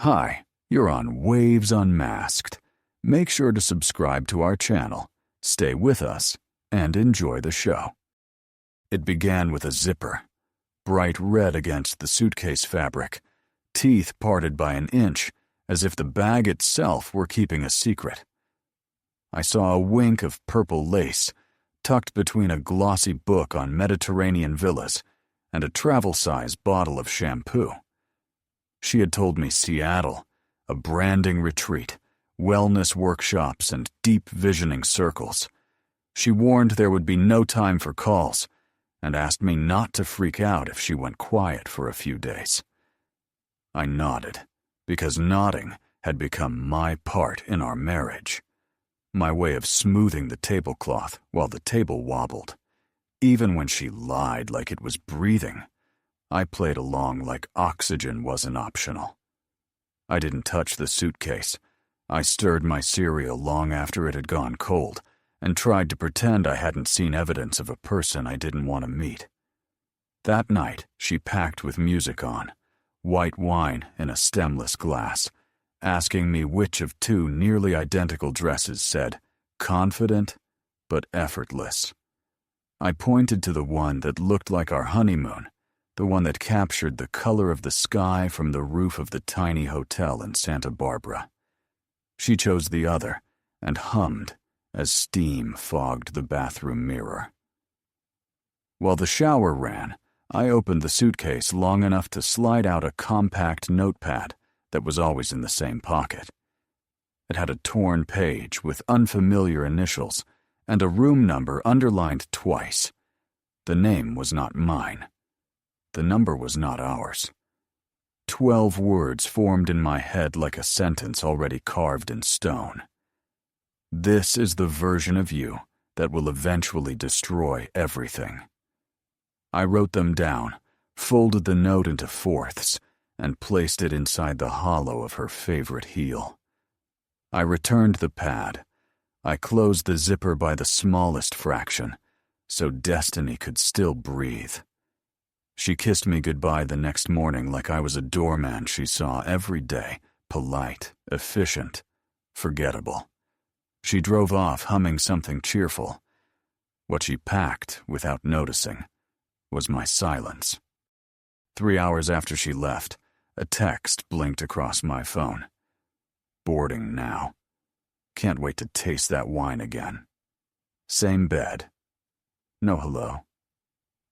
Hi, you're on Waves Unmasked. Make sure to subscribe to our channel, stay with us, and enjoy the show. It began with a zipper, bright red against the suitcase fabric, teeth parted by an inch, as if the bag itself were keeping a secret. I saw a wink of purple lace, tucked between a glossy book on Mediterranean villas and a travel-size bottle of shampoo. She had told me Seattle, a branding retreat, wellness workshops, and deep visioning circles. She warned there would be no time for calls and asked me not to freak out if she went quiet for a few days. I nodded, because nodding had become my part in our marriage, my way of smoothing the tablecloth while the table wobbled. Even when she lied like it was breathing, I played along like oxygen wasn't optional. I didn't touch the suitcase. I stirred my cereal long after it had gone cold and tried to pretend I hadn't seen evidence of a person I didn't want to meet. That night, she packed with music on, white wine in a stemless glass, asking me which of two nearly identical dresses said, confident but effortless. I pointed to the one that looked like our honeymoon, the one that captured the color of the sky from the roof of the tiny hotel in Santa Barbara. She chose the other and hummed as steam fogged the bathroom mirror. While the shower ran, I opened the suitcase long enough to slide out a compact notepad that was always in the same pocket. It had a torn page with unfamiliar initials and a room number underlined twice. The name was not mine. The number was not ours. 12 words formed in my head like a sentence already carved in stone. This is the version of you that will eventually destroy everything. I wrote them down, folded the note into fourths, and placed it inside the hollow of her favorite heel. I returned the pad. I closed the zipper by the smallest fraction, so destiny could still breathe. She kissed me goodbye the next morning like I was a doorman she saw every day, polite, efficient, forgettable. She drove off humming something cheerful. What she packed, without noticing, was my silence. 3 hours after she left, a text blinked across my phone. Boarding now. Can't wait to taste that wine again. Same bed. No hello.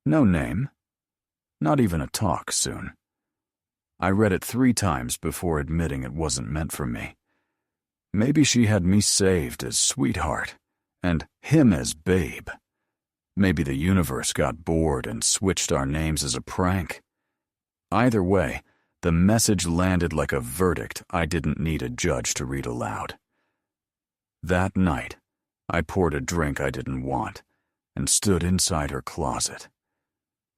No name. Not even a talk soon. I read it 3 times before admitting it wasn't meant for me. Maybe she had me saved as sweetheart, and him as babe. Maybe the universe got bored and switched our names as a prank. Either way, the message landed like a verdict I didn't need a judge to read aloud. That night, I poured a drink I didn't want and stood inside her closet.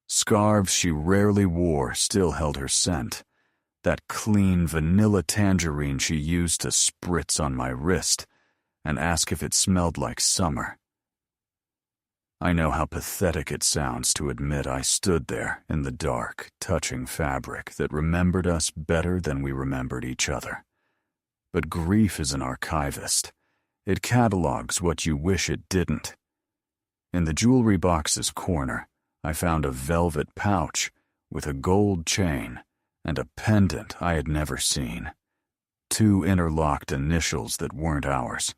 Scarves she rarely wore still held her scent, that clean vanilla tangerine she used to spritz on my wrist and ask if it smelled like summer. I know how pathetic it sounds to admit I stood there in the dark, touching fabric that remembered us better than we remembered each other. But grief is an archivist. It catalogs what you wish it didn't. In the jewelry box's corner, I found a velvet pouch with a gold chain and a pendant I had never seen, 2 interlocked initials that weren't ours,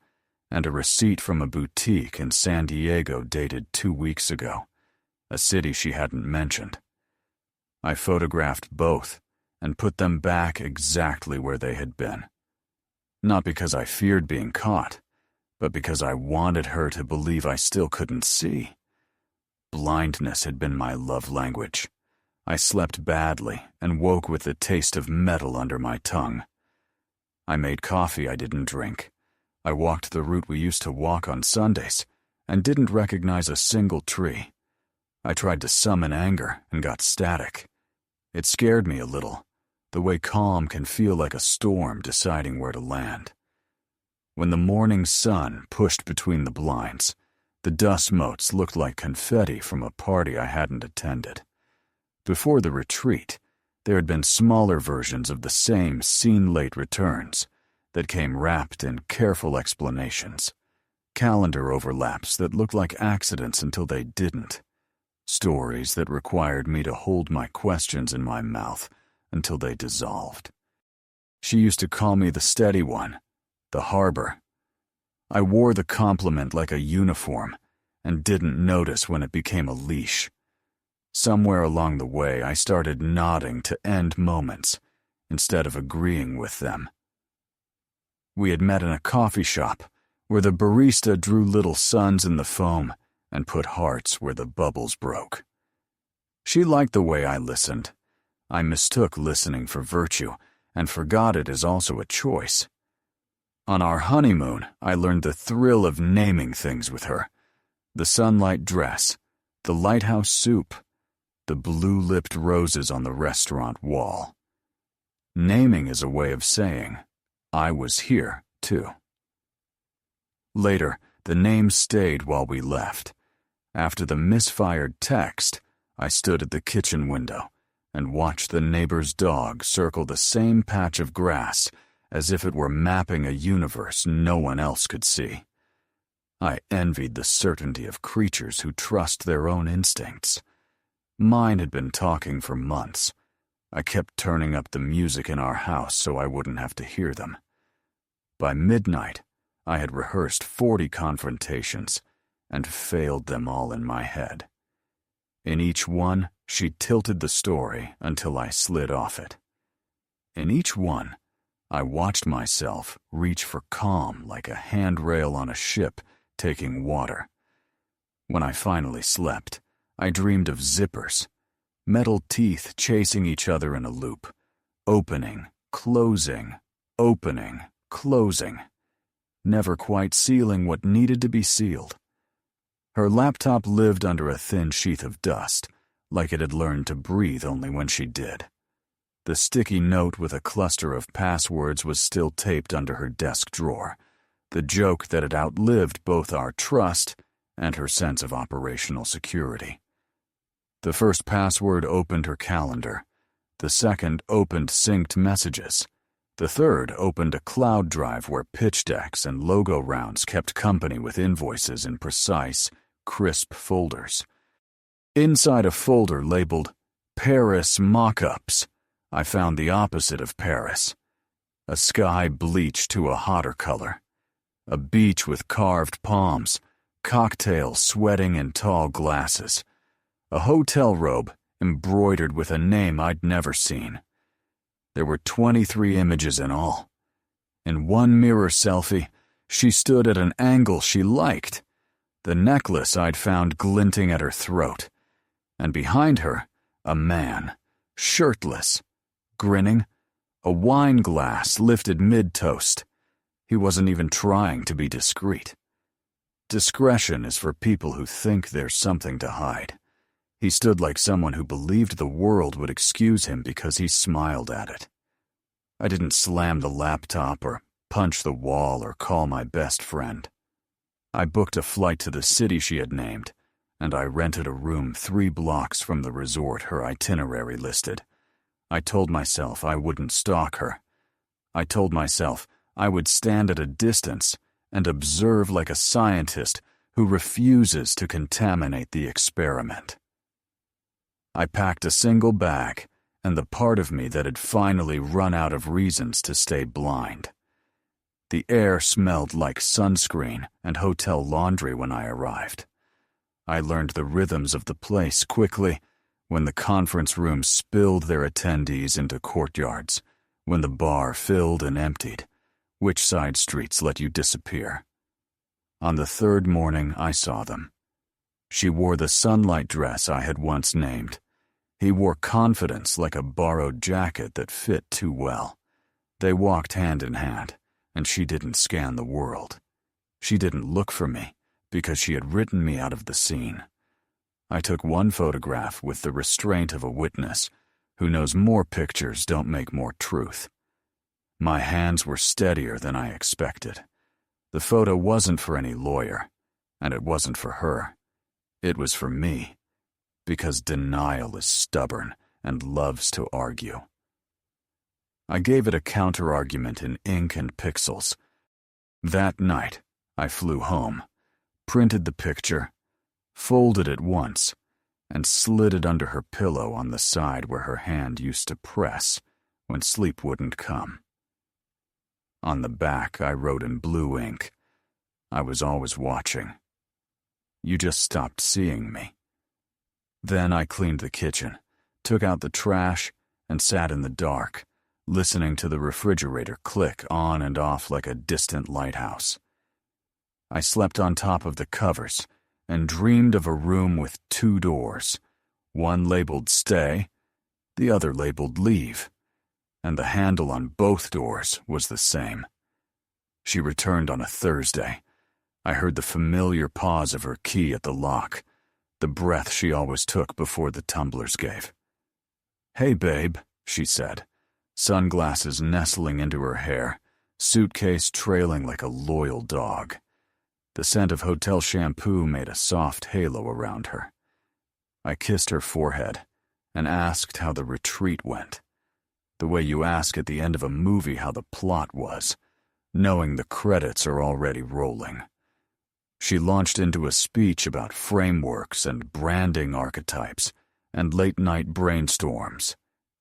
and a receipt from a boutique in San Diego dated 2 weeks ago, a city she hadn't mentioned. I photographed both and put them back exactly where they had been. Not because I feared being caught, but because I wanted her to believe I still couldn't see. Blindness had been my love language. I slept badly and woke with the taste of metal under my tongue. I made coffee I didn't drink. I walked the route we used to walk on Sundays and didn't recognize a single tree. I tried to summon anger and got static. It scared me a little, the way calm can feel like a storm deciding where to land. When the morning sun pushed between the blinds, the dust motes looked like confetti from a party I hadn't attended. Before the retreat, There had been smaller versions of the same seen-late returns that came wrapped in careful explanations, calendar overlaps that looked like accidents until they didn't, stories that required me to hold my questions in my mouth until they dissolved. She used to call me the steady one, the harbor. I wore the compliment like a uniform and didn't notice when it became a leash. Somewhere along the way, I started nodding to end moments instead of agreeing with them. We had met in a coffee shop where the barista drew little suns in the foam and put hearts where the bubbles broke. She liked the way I listened. I mistook listening for virtue and forgot it is also a choice. On our honeymoon, I learned the thrill of naming things with her. The sunlight dress, the lighthouse soup, the blue-lipped roses on the restaurant wall. Naming is a way of saying, I was here, too. Later, the name stayed while we left. After the misfired text, I stood at the kitchen window and watched the neighbor's dog circle the same patch of grass as if it were mapping a universe no one else could see. I envied the certainty of creatures who trust their own instincts. Mine had been talking for months. I kept turning up the music in our house so I wouldn't have to hear them. By midnight, I had rehearsed 40 confrontations and failed them all in my head. In each one, she tilted the story until I slid off it. In each one, I watched myself reach for calm like a handrail on a ship taking water. When I finally slept, I dreamed of zippers, metal teeth chasing each other in a loop, opening, closing, opening, closing, never quite sealing what needed to be sealed. Her laptop lived under a thin sheath of dust, like it had learned to breathe only when she did. The sticky note with a cluster of passwords was still taped under her desk drawer, the joke that had outlived both our trust and her sense of operational security. The first password opened her calendar. The second opened synced messages. The third opened a cloud drive where pitch decks and logo rounds kept company with invoices in precise, crisp folders. Inside a folder labeled Paris Mock-ups, I found the opposite of Paris. A sky bleached to a hotter color. A beach with carved palms, cocktails sweating in tall glasses. A hotel robe embroidered with a name I'd never seen. There were 23 images in all. In one mirror selfie, she stood at an angle she liked, the necklace I'd found glinting at her throat, and behind her, a man, shirtless, grinning, a wine glass lifted mid-toast. He wasn't even trying to be discreet. Discretion is for people who think there's something to hide. He stood like someone who believed the world would excuse him because he smiled at it. I didn't slam the laptop or punch the wall or call my best friend. I booked a flight to the city she had named, and I rented a room 3 blocks from the resort her itinerary listed. I told myself I wouldn't stalk her. I told myself I would stand at a distance and observe like a scientist who refuses to contaminate the experiment. I packed a single bag and the part of me that had finally run out of reasons to stay blind. The air smelled like sunscreen and hotel laundry when I arrived. I learned the rhythms of the place quickly when the conference rooms spilled their attendees into courtyards, when the bar filled and emptied, which side streets let you disappear. On the third morning, I saw them. She wore the sunlight dress I had once named. He wore confidence like a borrowed jacket that fit too well. They walked hand in hand, and she didn't scan the world. She didn't look for me because she had written me out of the scene. I took one photograph with the restraint of a witness who knows more pictures don't make more truth. My hands were steadier than I expected. The photo wasn't for any lawyer, and it wasn't for her. It was for me, because denial is stubborn and loves to argue. I gave it a counter-argument in ink and pixels. That night, I flew home, printed the picture, folded it once, and slid it under her pillow on the side where her hand used to press when sleep wouldn't come. On the back, I wrote in blue ink, "I was always watching. You just stopped seeing me." Then I cleaned the kitchen, took out the trash, and sat in the dark, listening to the refrigerator click on and off like a distant lighthouse. I slept on top of the covers and dreamed of a room with 2 doors, one labeled stay, the other labeled leave, and the handle on both doors was the same. She returned on a Thursday. I heard the familiar pause of her key at the lock, the breath she always took before the tumblers gave. "Hey, babe," she said, sunglasses nestling into her hair, suitcase trailing like a loyal dog. The scent of hotel shampoo made a soft halo around her. I kissed her forehead and asked how the retreat went, the way you ask at the end of a movie how the plot was, knowing the credits are already rolling. She launched into a speech about frameworks and branding archetypes and late-night brainstorms,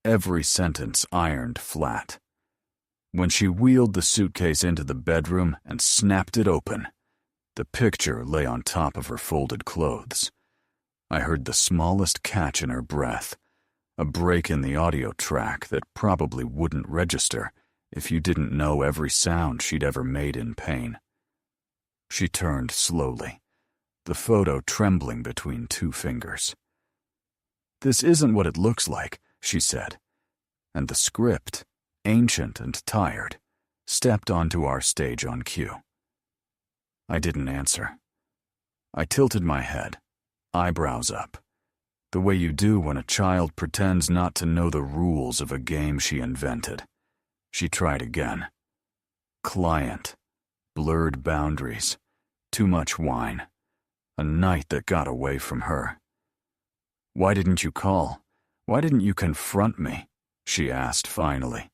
every sentence ironed flat. When she wheeled the suitcase into the bedroom and snapped it open, the picture lay on top of her folded clothes. I heard the smallest catch in her breath, a break in the audio track that probably wouldn't register if you didn't know every sound she'd ever made in pain. She turned slowly, the photo trembling between 2 fingers. "This isn't what it looks like," she said, and the script, ancient and tired, stepped onto our stage on cue. I didn't answer. I tilted my head, eyebrows up, the way you do when a child pretends not to know the rules of a game she invented. She tried again. Client, blurred boundaries, too much wine, a night that got away from her. "Why didn't you call? Why didn't you confront me?" she asked finally,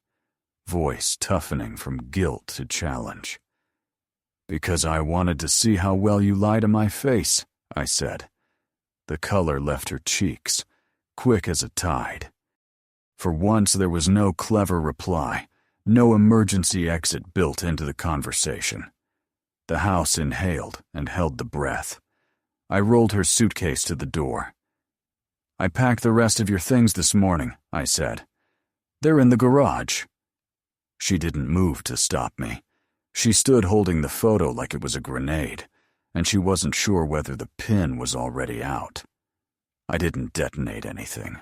voice toughening from guilt to challenge. "Because I wanted to see how well you lie to my face," I said. The color left her cheeks, quick as a tide. For once there was no clever reply, no emergency exit built into the conversation. The house inhaled and held the breath. I rolled her suitcase to the door. "I packed the rest of your things this morning," I said. "They're in the garage." She didn't move to stop me. She stood holding the photo like it was a grenade, and she wasn't sure whether the pin was already out. I didn't detonate anything.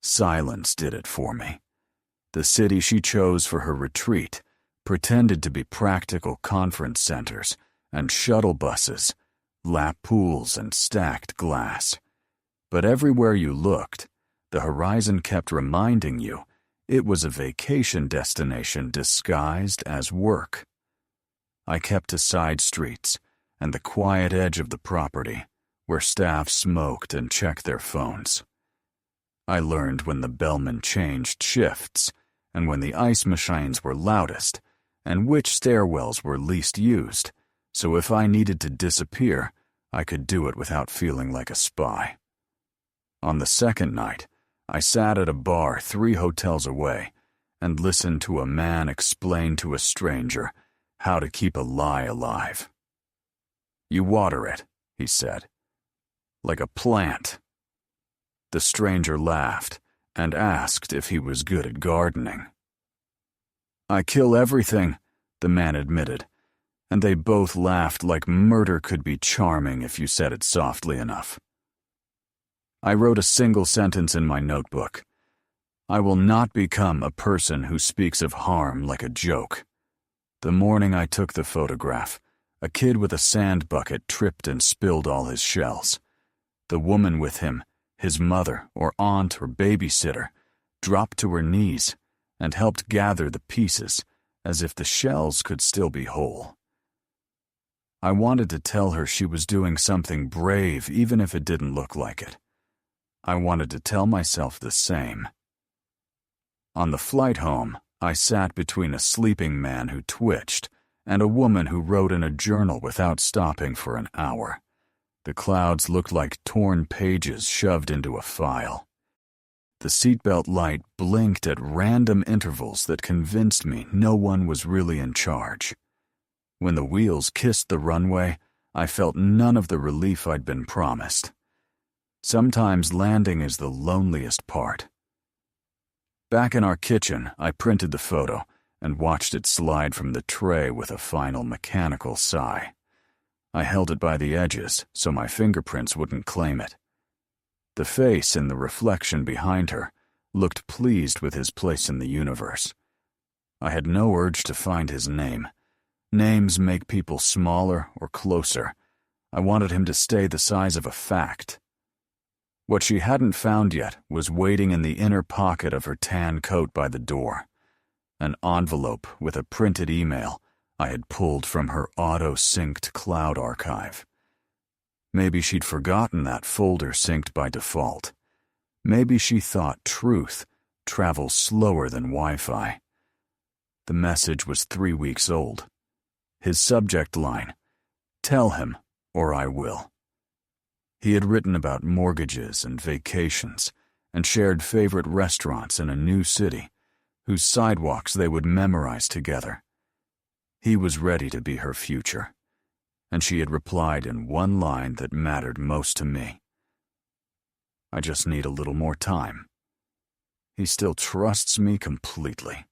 Silence did it for me. The city she chose for her retreat pretended to be practical conference centers and shuttle buses, lap pools and stacked glass. But everywhere you looked, the horizon kept reminding you it was a vacation destination disguised as work. I kept to side streets and the quiet edge of the property, where staff smoked and checked their phones. I learned when the bellman changed shifts, and when the ice machines were loudest, and which stairwells were least used, so if I needed to disappear, I could do it without feeling like a spy. On the second night, I sat at a bar 3 hotels away and listened to a man explain to a stranger how to keep a lie alive. "You water it," he said, "like a plant." The stranger laughed and asked if he was good at gardening. "I kill everything," the man admitted, and they both laughed like murder could be charming if you said it softly enough. I wrote a single sentence in my notebook. "I will not become a person who speaks of harm like a joke." The morning I took the photograph, a kid with a sand bucket tripped and spilled all his shells. The woman with him, his mother or aunt or babysitter, dropped to her knees and helped gather the pieces as if the shells could still be whole. I wanted to tell her she was doing something brave even if it didn't look like it. I wanted to tell myself the same. On the flight home, I sat between a sleeping man who twitched and a woman who wrote in a journal without stopping for an hour. The clouds looked like torn pages shoved into a file. The seatbelt light blinked at random intervals that convinced me no one was really in charge. When the wheels kissed the runway, I felt none of the relief I'd been promised. Sometimes landing is the loneliest part. Back in our kitchen, I printed the photo and watched it slide from the tray with a final mechanical sigh. I held it by the edges so my fingerprints wouldn't claim it. The face in the reflection behind her looked pleased with his place in the universe. I had no urge to find his name. Names make people smaller or closer. I wanted him to stay the size of a fact. What she hadn't found yet was waiting in the inner pocket of her tan coat by the door. An envelope with a printed email I had pulled from her auto-synced cloud archive. Maybe she'd forgotten that folder synced by default. Maybe she thought truth travels slower than Wi-Fi. The message was 3 weeks old. His subject line, "Tell him, or I will." He had written about mortgages and vacations, and shared favorite restaurants in a new city, whose sidewalks they would memorize together. He was ready to be her future, and she had replied in one line that mattered most to me. "I just need a little more time. He still trusts me completely."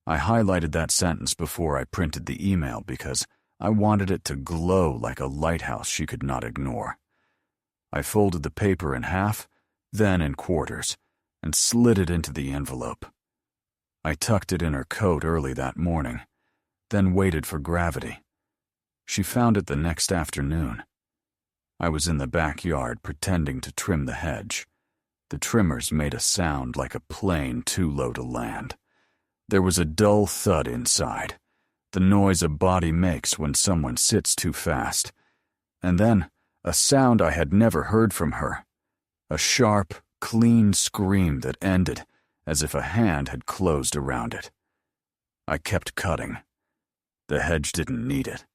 I highlighted that sentence before I printed the email because I wanted it to glow like a lighthouse she could not ignore. I folded the paper in half, then in quarters, and slid it into the envelope. I tucked it in her coat early that morning, then waited for gravity. She found it the next afternoon. I was in the backyard pretending to trim the hedge. The trimmers made a sound like a plane too low to land. There was a dull thud inside, the noise a body makes when someone sits too fast. And then, a sound I had never heard from her. A sharp, clean scream that ended as if a hand had closed around it. I kept cutting. The hedge didn't need it.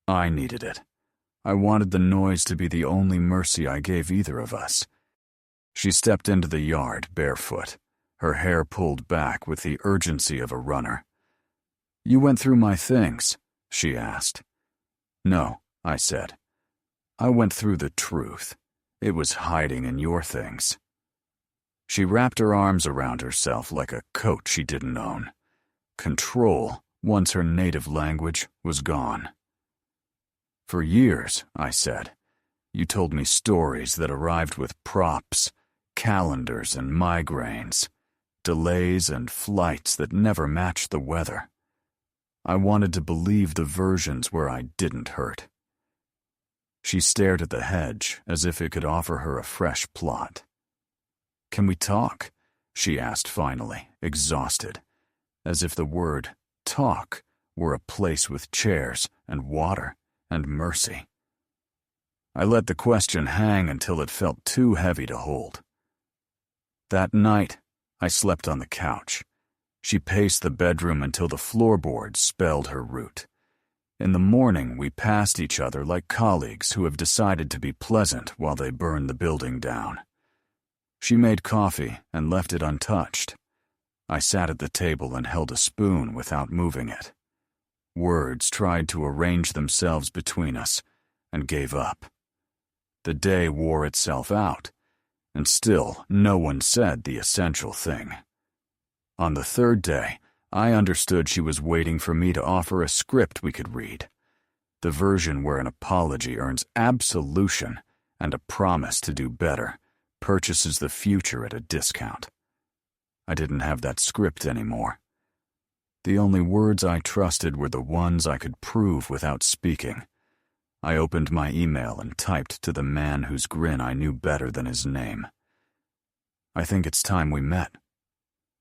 I needed it. I wanted the noise to be the only mercy I gave either of us. She stepped into the yard barefoot, her hair pulled back with the urgency of a runner. "You went through my things?" she asked. "No," I said. "I went through the truth. It was hiding in your things." She wrapped her arms around herself like a coat she didn't own. Control, once her native language, was gone. "For years," I said, "you told me stories that arrived with props, calendars and migraines, delays and flights that never matched the weather. I wanted to believe the versions where I didn't hurt." She stared at the hedge as if it could offer her a fresh plot. "Can we talk?" she asked finally, exhausted, as if the word talk were a place with chairs and water and mercy. I let the question hang until it felt too heavy to hold. That night, I slept on the couch. She paced the bedroom until the floorboards spelled her route. In the morning, we passed each other like colleagues who have decided to be pleasant while they burn the building down. She made coffee and left it untouched. I sat at the table and held a spoon without moving it. Words tried to arrange themselves between us and gave up. The day wore itself out, and still no one said the essential thing. On the third day, I understood she was waiting for me to offer a script we could read, the version where an apology earns absolution and a promise to do better purchases the future at a discount. I didn't have that script anymore. The only words I trusted were the ones I could prove without speaking. I opened my email and typed to the man whose grin I knew better than his name. "I think it's time we met.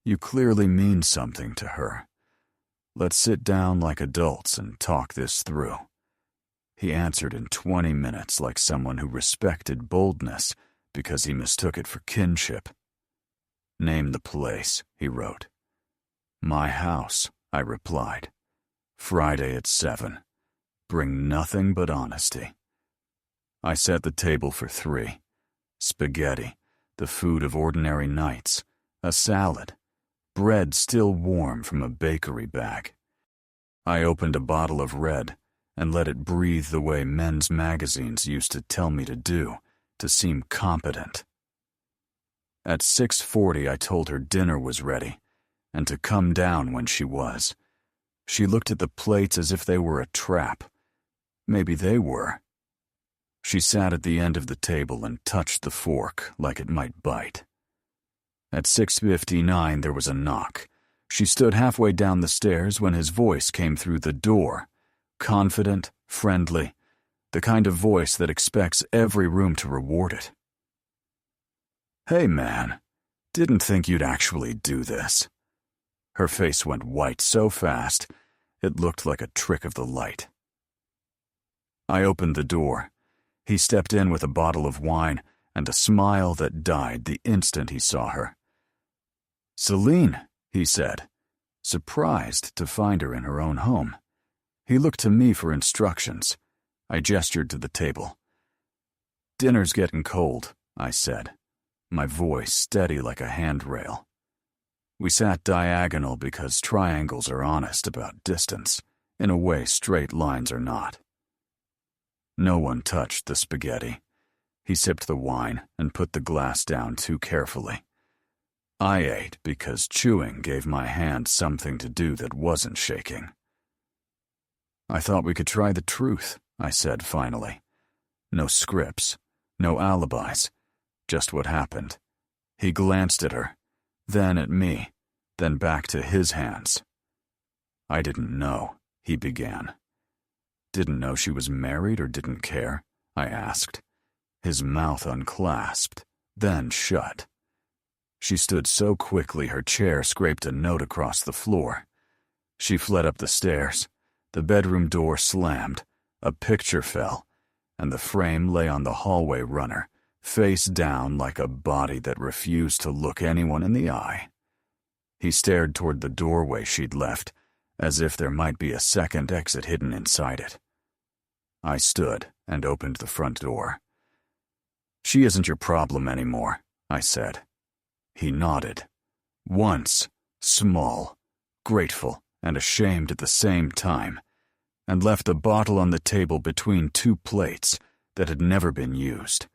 You clearly mean something to her. Let's sit down like adults and talk this through." He answered in 20 minutes like someone who respected boldness because he mistook it for kinship. "Name the place," he wrote. "My house," I replied. "Friday at 7. Bring nothing but honesty." I set the table for 3. Spaghetti, the food of ordinary nights, a salad, bread still warm from a bakery bag. I opened a bottle of red and let it breathe the way men's magazines used to tell me to do, to seem competent. At 6:40 I told her dinner was ready, and to come down when she was. She looked at the plates as if they were a trap. Maybe they were. She sat at the end of the table and touched the fork like it might bite. At 6:59 there was a knock. She stood halfway down the stairs when his voice came through the door, confident, friendly, the kind of voice that expects every room to reward it. "Hey, man, didn't think you'd actually do this." Her face went white so fast, it looked like a trick of the light. I opened the door. He stepped in with a bottle of wine and a smile that died the instant he saw her. "Celine," he said, surprised to find her in her own home. He looked to me for instructions. I gestured to the table. "Dinner's getting cold," I said, my voice steady like a handrail. We sat diagonal because triangles are honest about distance, in a way straight lines are not. No one touched the spaghetti. He sipped the wine and put the glass down too carefully. I ate because chewing gave my hand something to do that wasn't shaking. "I thought we could try the truth," I said finally. "No scripts, no alibis, just what happened." He glanced at her, then at me, then back to his hands. "I didn't know," he began. "Didn't know she was married or didn't care?" I asked. His mouth unclasped, then shut. She stood so quickly her chair scraped a note across the floor. She fled up the stairs. The bedroom door slammed, a picture fell, and the frame lay on the hallway runner, face down like a body that refused to look anyone in the eye. He stared toward the doorway she'd left, as if there might be a second exit hidden inside it. I stood and opened the front door. "She isn't your problem anymore," I said. He nodded. Once, small, grateful, and ashamed at the same time, and left a bottle on the table between 2 plates that had never been used.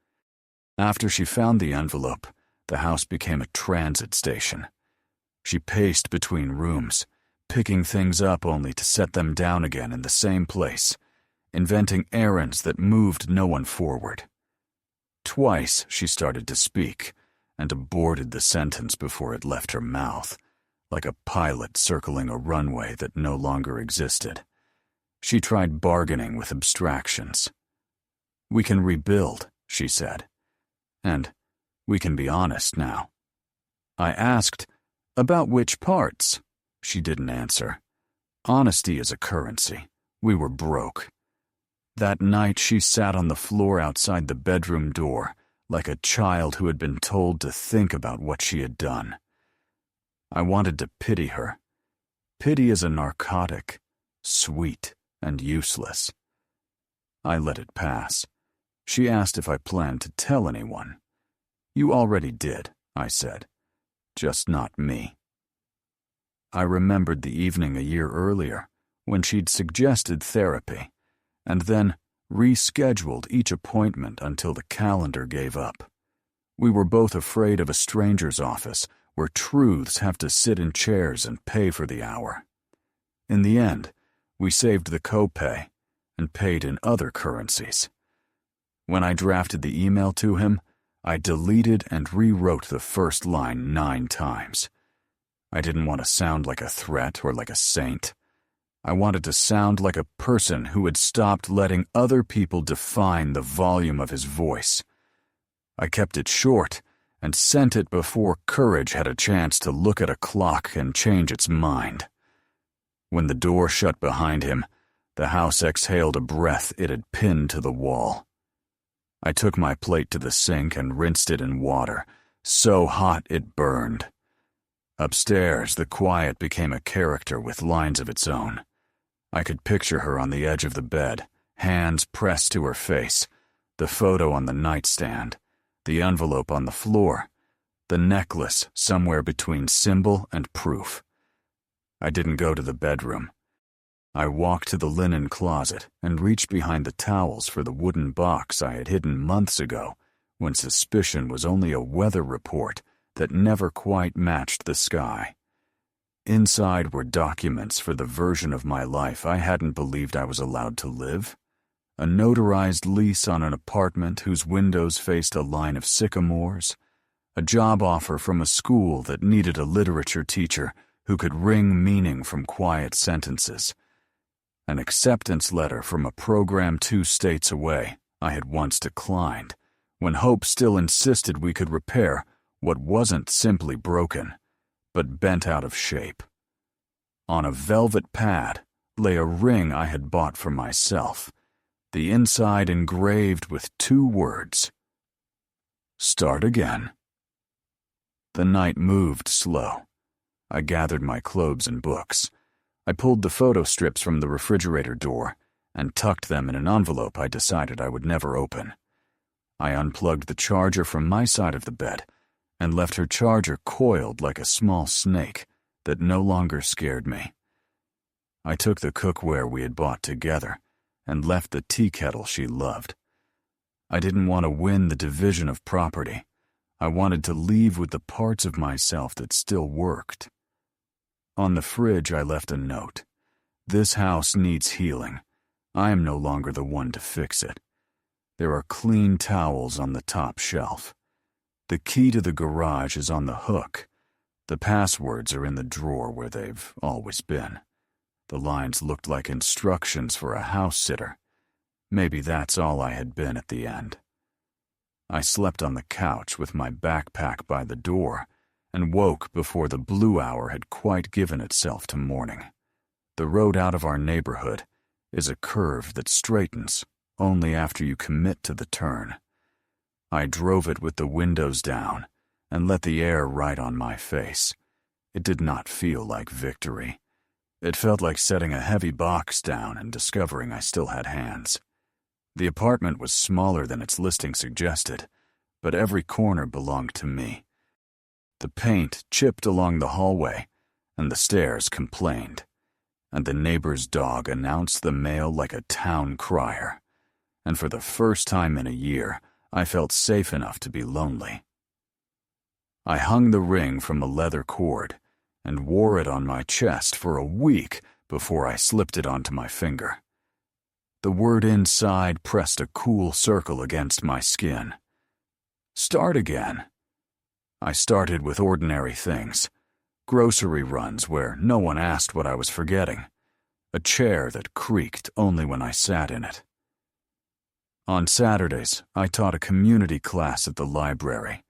After she found the envelope, the house became a transit station. She paced between rooms, picking things up only to set them down again in the same place, inventing errands that moved no one forward. Twice she started to speak, and aborted the sentence before it left her mouth, like a pilot circling a runway that no longer existed. She tried bargaining with abstractions. "We can rebuild," she said. "And we can be honest now." I asked, "About which parts?" She didn't answer. Honesty is a currency. We were broke. That night she sat on the floor outside the bedroom door, like a child who had been told to think about what she had done. I wanted to pity her. Pity is a narcotic, sweet and useless. I let it pass. She asked if I planned to tell anyone. "You already did," I said. "Just not me." I remembered the evening a year earlier, when she'd suggested therapy, and then rescheduled each appointment until the calendar gave up. We were both afraid of a stranger's office where truths have to sit in chairs and pay for the hour. In the end, we saved the copay and paid in other currencies. When I drafted the email to him, I deleted and rewrote the first line 9 times. I didn't want to sound like a threat or like a saint. I wanted to sound like a person who had stopped letting other people define the volume of his voice. I kept it short and sent it before courage had a chance to look at a clock and change its mind. When the door shut behind him, the house exhaled a breath it had pinned to the wall. I took my plate to the sink and rinsed it in water, so hot it burned. Upstairs, the quiet became a character with lines of its own. I could picture her on the edge of the bed, hands pressed to her face, the photo on the nightstand, the envelope on the floor, the necklace somewhere between symbol and proof. I didn't go to the bedroom. I walked to the linen closet and reached behind the towels for the wooden box I had hidden months ago when suspicion was only a weather report that never quite matched the sky. Inside were documents for the version of my life I hadn't believed I was allowed to live. A notarized lease on an apartment whose windows faced a line of sycamores. A job offer from a school that needed a literature teacher who could wring meaning from quiet sentences. An acceptance letter from a program 2 states away I had once declined, when hope still insisted we could repair what wasn't simply broken, but bent out of shape. On a velvet pad lay a ring I had bought for myself, the inside engraved with 2 words: "Start again." The night moved slow. I gathered my clothes and books. I pulled the photo strips from the refrigerator door and tucked them in an envelope I decided I would never open. I unplugged the charger from my side of the bed and left her charger coiled like a small snake that no longer scared me. I took the cookware we had bought together and left the tea kettle she loved. I didn't want to win the division of property. I wanted to leave with the parts of myself that still worked. On the fridge, I left a note. This house needs healing. I am no longer the one to fix it. There are clean towels on the top shelf. The key to the garage is on the hook. The passwords are in the drawer where they've always been. The lines looked like instructions for a house sitter. Maybe that's all I had been at the end. I slept on the couch with my backpack by the door and woke before the blue hour had quite given itself to morning. The road out of our neighborhood is a curve that straightens only after you commit to the turn. I drove it with the windows down and let the air ride on my face. It did not feel like victory. It felt like setting a heavy box down and discovering I still had hands. The apartment was smaller than its listing suggested, but every corner belonged to me. The paint chipped along the hallway, and the stairs complained, and the neighbor's dog announced the mail like a town crier. And for the first time in a year, I felt safe enough to be lonely. I hung the ring from a leather cord and wore it on my chest for a week before I slipped it onto my finger. The word inside pressed a cool circle against my skin. Start again. I started with ordinary things. Grocery runs where no one asked what I was forgetting. A chair that creaked only when I sat in it. On Saturdays, I taught a community class at the library.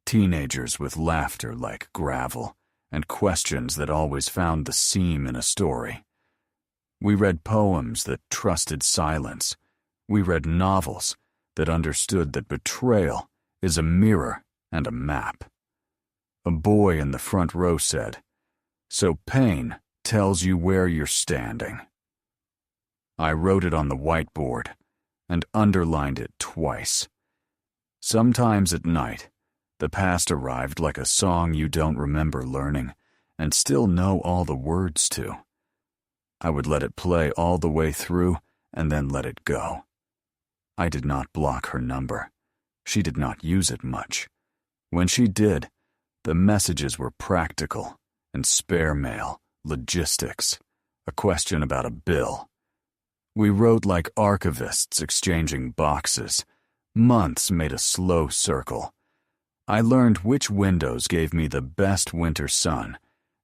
Teenagers with laughter like gravel and questions that always found the seam in a story. We read poems that trusted silence. We read novels that understood that betrayal is a mirror and a map. A boy in the front row said, "So pain tells you where you're standing." I wrote it on the whiteboard and underlined it twice. Sometimes at night, the past arrived like a song you don't remember learning and still know all the words to. I would let it play all the way through and then let it go. I did not block her number. She did not use it much. When she did, the messages were practical and spare mail, logistics, a question about a bill. We wrote like archivists exchanging boxes. Months made a slow circle. I learned which windows gave me the best winter sun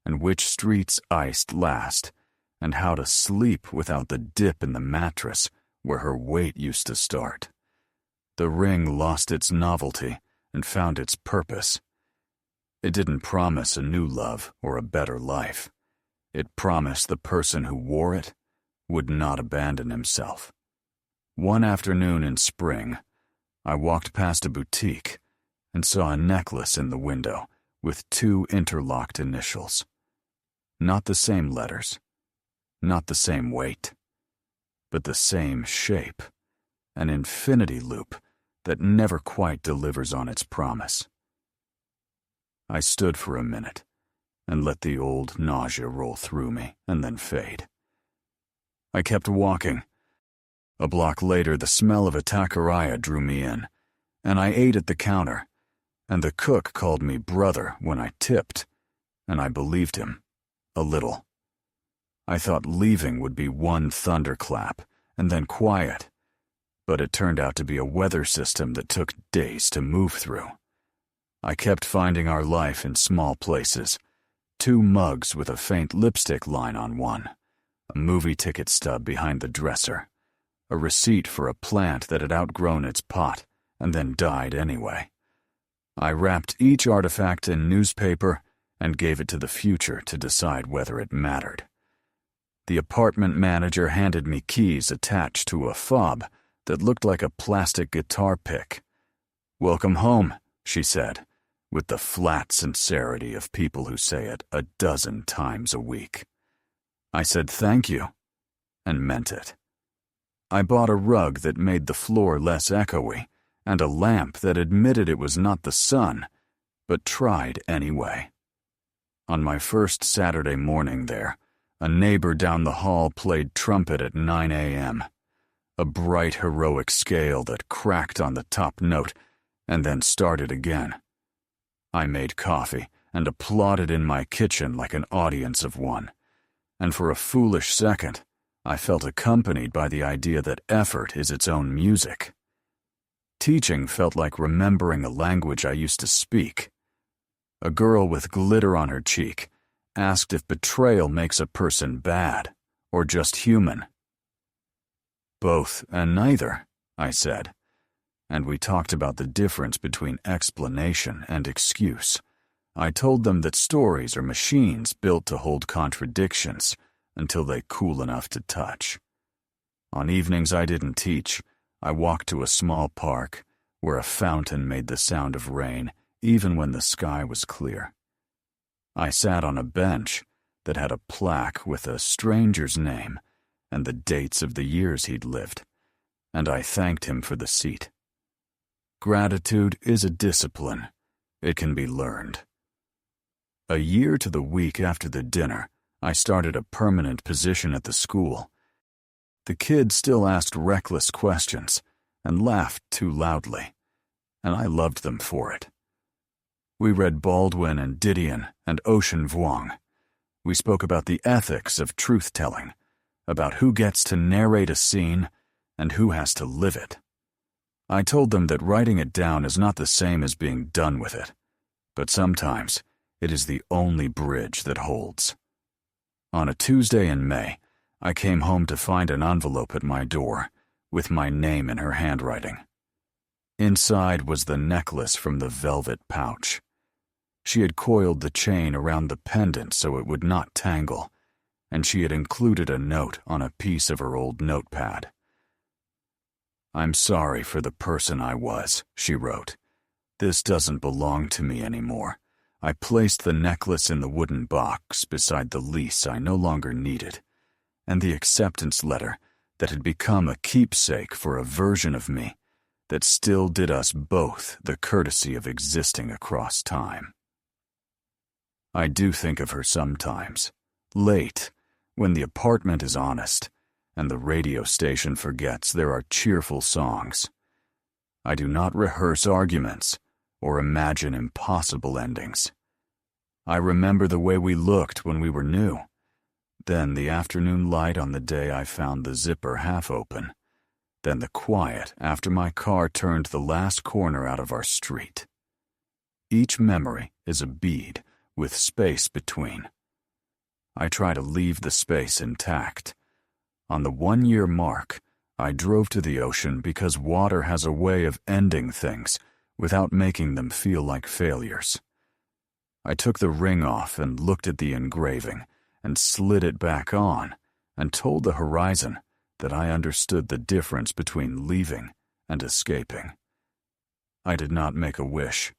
and which streets iced last, and how to sleep without the dip in the mattress where her weight used to start. The ring lost its novelty and found its purpose. It didn't promise a new love or a better life. It promised the person who wore it would not abandon himself. One afternoon in spring, I walked past a boutique and saw a necklace in the window with 2 interlocked initials. Not the same letters, not the same weight, but the same shape, an infinity loop that never quite delivers on its promise. I stood for a minute and let the old nausea roll through me and then fade. I kept walking. A block later, the smell of a taqueria drew me in, and I ate at the counter, and the cook called me brother when I tipped, and I believed him, a little. I thought leaving would be one thunderclap, and then quiet, but it turned out to be a weather system that took days to move through. I kept finding our life in small places, 2 mugs with a faint lipstick line on one, a movie ticket stub behind the dresser, a receipt for a plant that had outgrown its pot and then died anyway. I wrapped each artifact in newspaper and gave it to the future to decide whether it mattered. The apartment manager handed me keys attached to a fob that looked like a plastic guitar pick. "Welcome home," she said, with the flat sincerity of people who say it a dozen times a week. I said thank you, and meant it. I bought a rug that made the floor less echoey, and a lamp that admitted it was not the sun, but tried anyway. On my first Saturday morning there, a neighbor down the hall played trumpet at 9 a.m., a bright heroic scale that cracked on the top note and then started again. I made coffee and applauded in my kitchen like an audience of one, and for a foolish second, I felt accompanied by the idea that effort is its own music. Teaching felt like remembering a language I used to speak. A girl with glitter on her cheek asked if betrayal makes a person bad or just human. "Both and neither," I said, and we talked about the difference between explanation and excuse. I told them that stories are machines built to hold contradictions until they cool enough to touch. On evenings I didn't teach, I walked to a small park where a fountain made the sound of rain even when the sky was clear. I sat on a bench that had a plaque with a stranger's name and the dates of the years he'd lived, and I thanked him for the seat. Gratitude is a discipline. It can be learned. A year to the week after the dinner, I started a permanent position at the school. The kids still asked reckless questions and laughed too loudly, and I loved them for it. We read Baldwin and Didion and Ocean Vuong. We spoke about the ethics of truth-telling, about who gets to narrate a scene and who has to live it. I told them that writing it down is not the same as being done with it, but sometimes it is the only bridge that holds. On a Tuesday in May, I came home to find an envelope at my door with my name in her handwriting. Inside was the necklace from the velvet pouch. She had coiled the chain around the pendant so it would not tangle, and she had included a note on a piece of her old notepad. "I'm sorry for the person I was," she wrote. "This doesn't belong to me anymore. I placed the necklace in the wooden box beside the lease I no longer needed, and the acceptance letter that had become a keepsake for a version of me that still did us both the courtesy of existing across time." I do think of her sometimes, late, when the apartment is honest, and the radio station forgets there are cheerful songs. I do not rehearse arguments or imagine impossible endings. I remember the way we looked when we were new, then the afternoon light on the day I found the zipper half open, then the quiet after my car turned the last corner out of our street. Each memory is a bead with space between. I try to leave the space intact. On the 1-year mark, I drove to the ocean because water has a way of ending things without making them feel like failures. I took the ring off and looked at the engraving and slid it back on and told the horizon that I understood the difference between leaving and escaping. I did not make a wish.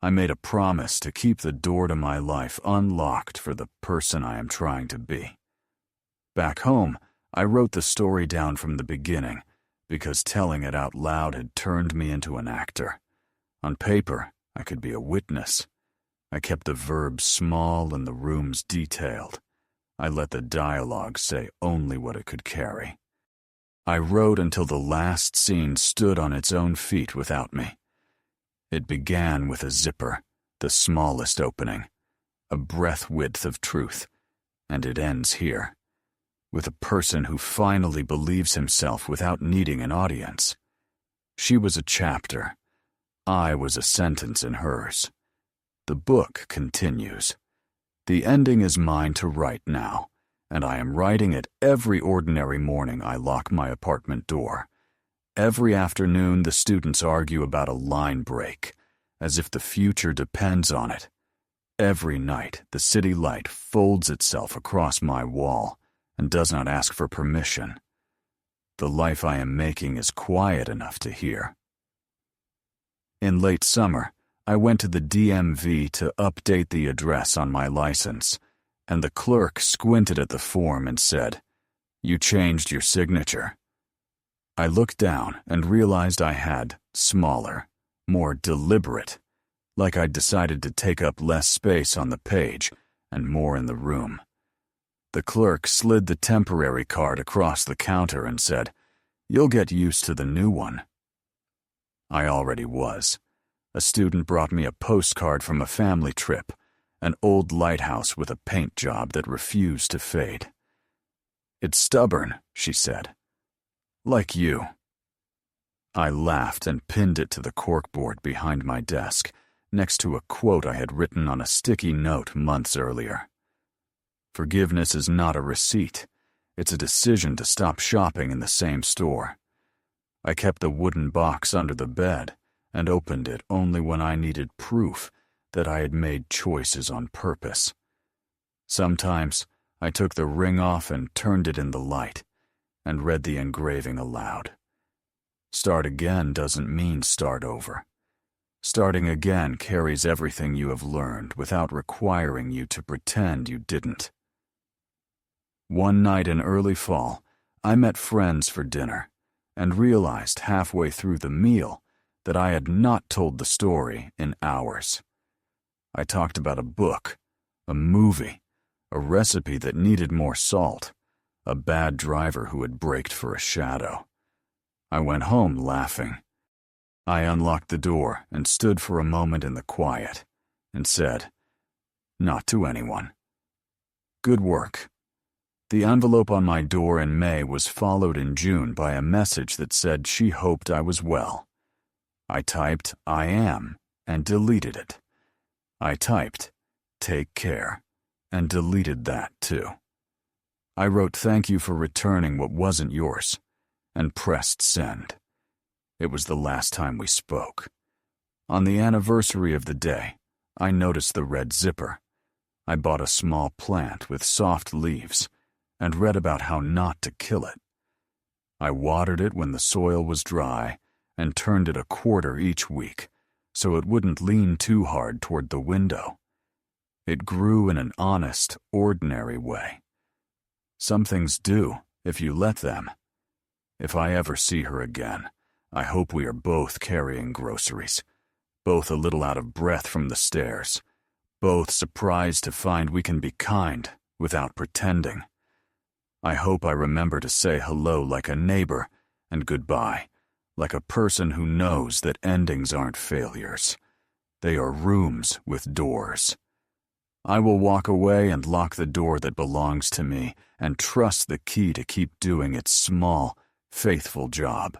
I made a promise to keep the door to my life unlocked for the person I am trying to be. Back home, I wrote the story down from the beginning because telling it out loud had turned me into an actor. On paper, I could be a witness. I kept the verbs small and the rooms detailed. I let the dialogue say only what it could carry. I wrote until the last scene stood on its own feet without me. It began with a zipper, the smallest opening, a breath width of truth, and it ends here, with a person who finally believes himself without needing an audience. She was a chapter. I was a sentence in hers. The book continues. The ending is mine to write now, and I am writing it every ordinary morning I lock my apartment door. Every afternoon the students argue about a line break, as if the future depends on it. Every night the city light folds itself across my wall and does not ask for permission. The life I am making is quiet enough to hear. In late summer, I went to the DMV to update the address on my license, and the clerk squinted at the form and said, "You changed your signature." I looked down and realized I had smaller, more deliberate, like I'd decided to take up less space on the page and more in the room. The clerk slid the temporary card across the counter and said, "You'll get used to the new one." I already was. A student brought me a postcard from a family trip, an old lighthouse with a paint job that refused to fade. "It's stubborn," she said. "Like you." I laughed and pinned it to the corkboard behind my desk, next to a quote I had written on a sticky note months earlier. Forgiveness is not a receipt. It's a decision to stop shopping in the same store. I kept the wooden box under the bed and opened it only when I needed proof that I had made choices on purpose. Sometimes I took the ring off and turned it in the light and read the engraving aloud. Start again doesn't mean start over. Starting again carries everything you have learned without requiring you to pretend you didn't. One night in early fall, I met friends for dinner and realized halfway through the meal that I had not told the story in hours. I talked about a book, a movie, a recipe that needed more salt, a bad driver who had braked for a shadow. I went home laughing. I unlocked the door and stood for a moment in the quiet and said, not to anyone, "Good work." The envelope on my door in May was followed in June by a message that said she hoped I was well. I typed, "I am," and deleted it. I typed, "Take care," and deleted that too. I wrote thank you for returning what wasn't yours, and pressed send. It was the last time we spoke. On the anniversary of the day, I noticed the red zipper. I bought a small plant with soft leaves and read about how not to kill it. I watered it when the soil was dry and turned it a quarter each week so it wouldn't lean too hard toward the window. It grew in an honest, ordinary way. Some things do, if you let them. If I ever see her again, I hope we are both carrying groceries, both a little out of breath from the stairs, both surprised to find we can be kind without pretending. I hope I remember to say hello like a neighbor and goodbye like a person who knows that endings aren't failures. They are rooms with doors. I will walk away and lock the door that belongs to me and trust the key to keep doing its small, faithful job.